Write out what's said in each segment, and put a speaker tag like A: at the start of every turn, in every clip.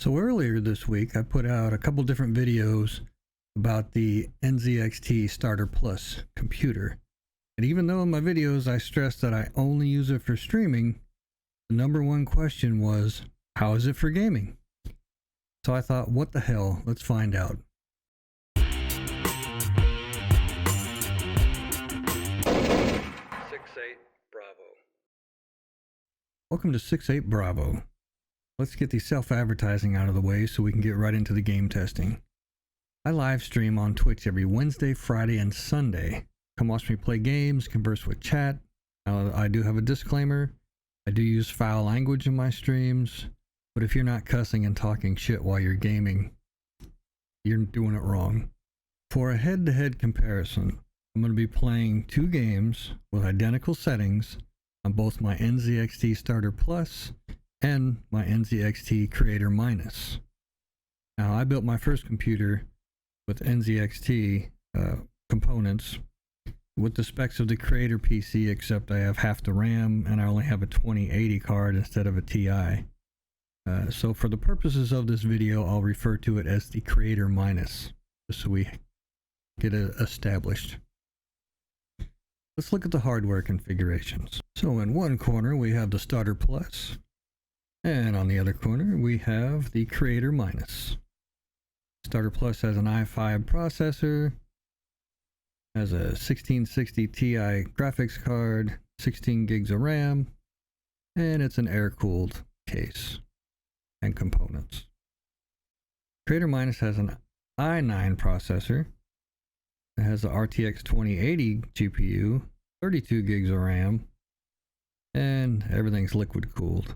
A: So earlier this week, I put out a couple different videos about the NZXT Starter Plus computer. And even though in my videos I stressed that I only use it for streaming, the number one question was, how is it for gaming? So I thought, what the hell, let's find out. 68 Bravo. Welcome to 68 Bravo. Let's get the self-advertising out of the way so we can get right into the game testing. I live stream on Twitch every Wednesday, Friday, and Sunday. Come watch me play games, converse with chat. I do have a disclaimer. I do use foul language in my streams, but if you're not cussing and talking shit while you're gaming, you're doing it wrong. For a head-to-head comparison, I'm going to be playing two games with identical settings on both my NZXT Starter Plus and my NZXT Creator Minus. Now, I built my first computer with NZXT components with the specs of the Creator PC, except I have half the RAM and I only have a 2080 card instead of a TI. So for the purposes of this video, I'll refer to it as the Creator Minus, just so we get it established. Let's look at the hardware configurations. So in one corner we have the Starter Plus, and on the other corner we have the Creator Minus. Starter Plus has an i5 processor, has a 1660 Ti graphics card, 16 gigs of RAM, and it's an air-cooled case and components. Creator Minus has an i9 processor. It has a RTX 2080 GPU, 32 gigs of RAM, and everything's liquid cooled.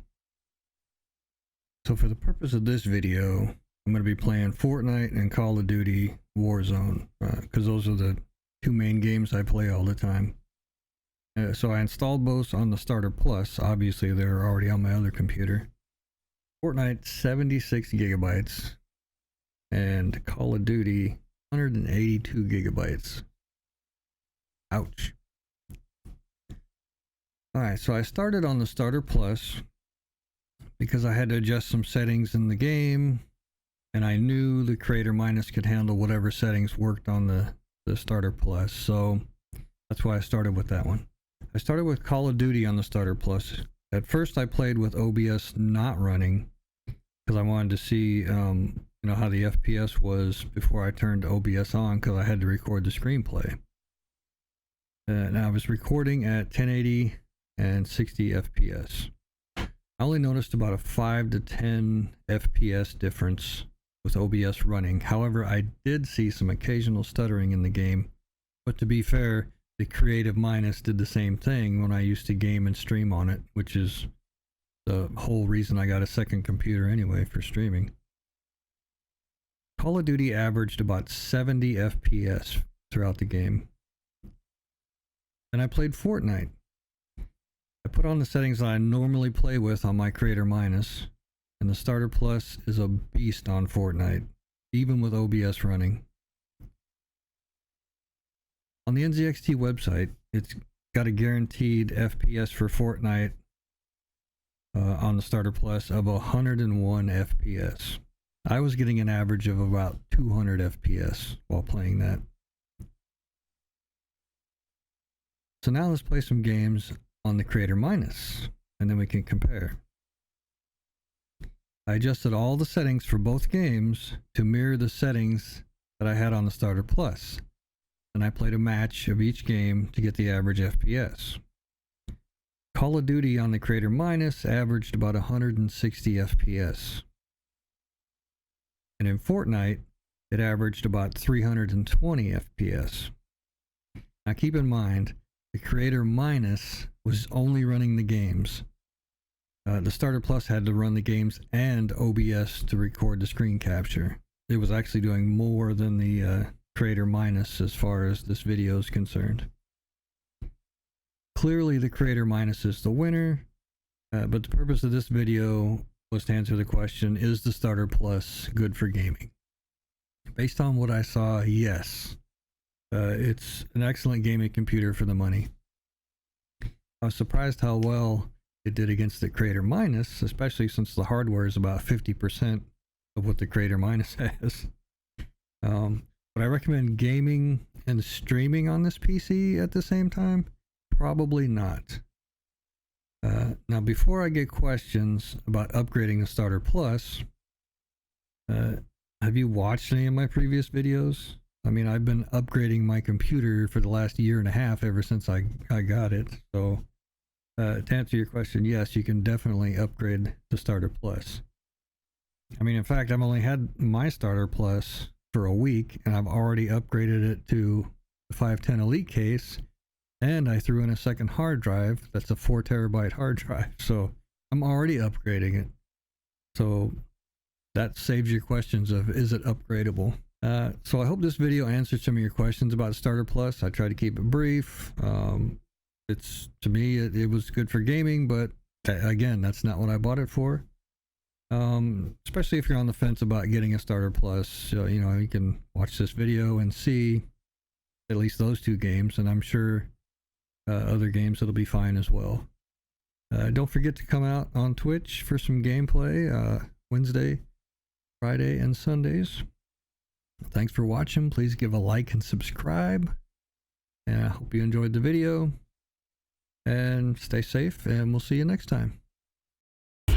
A: So for the purpose of this video, I'm going to be playing Fortnite and Call of Duty Warzone, because those are the two main games I play all the time. So I installed both on the Starter Plus. Obviously they're already on my other computer. Fortnite 76 gigabytes and Call of Duty 182 gigabytes. Ouch. Alright, so I started on the Starter Plus because I had to adjust some settings in the game, and I knew the Creator Minus could handle whatever settings worked on the Starter Plus, so that's why I started with that one. I started with Call of Duty on the Starter Plus. At first I played with OBS not running because I wanted to see how the FPS was before I turned OBS on, because I had to record the screenplay. And I was recording at 1080 and 60 FPS. I only noticed about a 5 to 10 FPS difference with OBS running. However, I did see some occasional stuttering in the game, but to be fair, the Creative Minus did the same thing when I used to game and stream on it, which is the whole reason I got a second computer anyway for streaming. Call of Duty averaged about 70 FPS throughout the game. And I played Fortnite. I put on the settings that I normally play with on my Creator Minus, and the Starter Plus is a beast on Fortnite, even with OBS running. On the NZXT website, it's got a guaranteed FPS for Fortnite on the Starter Plus of 101 FPS. I was getting an average of about 200 FPS while playing that. So now let's play some games on the Creator Minus, and then we can compare. I adjusted all the settings for both games to mirror the settings that I had on the Starter Plus. And I played a match of each game to get the average FPS. Call of Duty on the Creator Minus averaged about 160 FPS. And in Fortnite, it averaged about 320 FPS. Now keep in mind, the Creator Minus was only running the games. The Starter Plus had to run the games and OBS to record the screen capture. It was actually doing more than the Creator Minus as far as this video is concerned. Clearly the Creator Minus is the winner, but the purpose of this video was to answer the question, is the Starter Plus good for gaming? Based on what I saw, yes. It's an excellent gaming computer for the money. I was surprised how well it did against the Creator Minus, especially since the hardware is about 50% of what the creator minus has. Would I recommend gaming and streaming on this PC at the same time? Probably not. Now, before I get questions about upgrading the Starter Plus, have you watched any of my previous videos? I mean, I've been upgrading my computer for the last year and a half ever since I got it. So, to answer your question, yes, you can definitely upgrade the Starter Plus. I mean, in fact, I've only had my Starter Plus for a week, and I've already upgraded it to the 510 Elite case, and I threw in a second hard drive. That's a 4 terabyte hard drive. So I'm already upgrading it. So that saves your questions of, is it upgradable? So I hope this video answered some of your questions about Starter Plus. I try to keep it brief. It's, to me, it was good for gaming, but again, that's not what I bought it for. Especially if you're on the fence about getting a Starter Plus, you know, you can watch this video and see at least those 2 games, and I'm sure other games that'll be fine as well. Don't forget to come out on Twitch for some gameplay Wednesday, Friday, and Sundays. Thanks for watching. Please give a like and subscribe, and I hope you enjoyed the video, and stay safe, and we'll see you next time. 6-8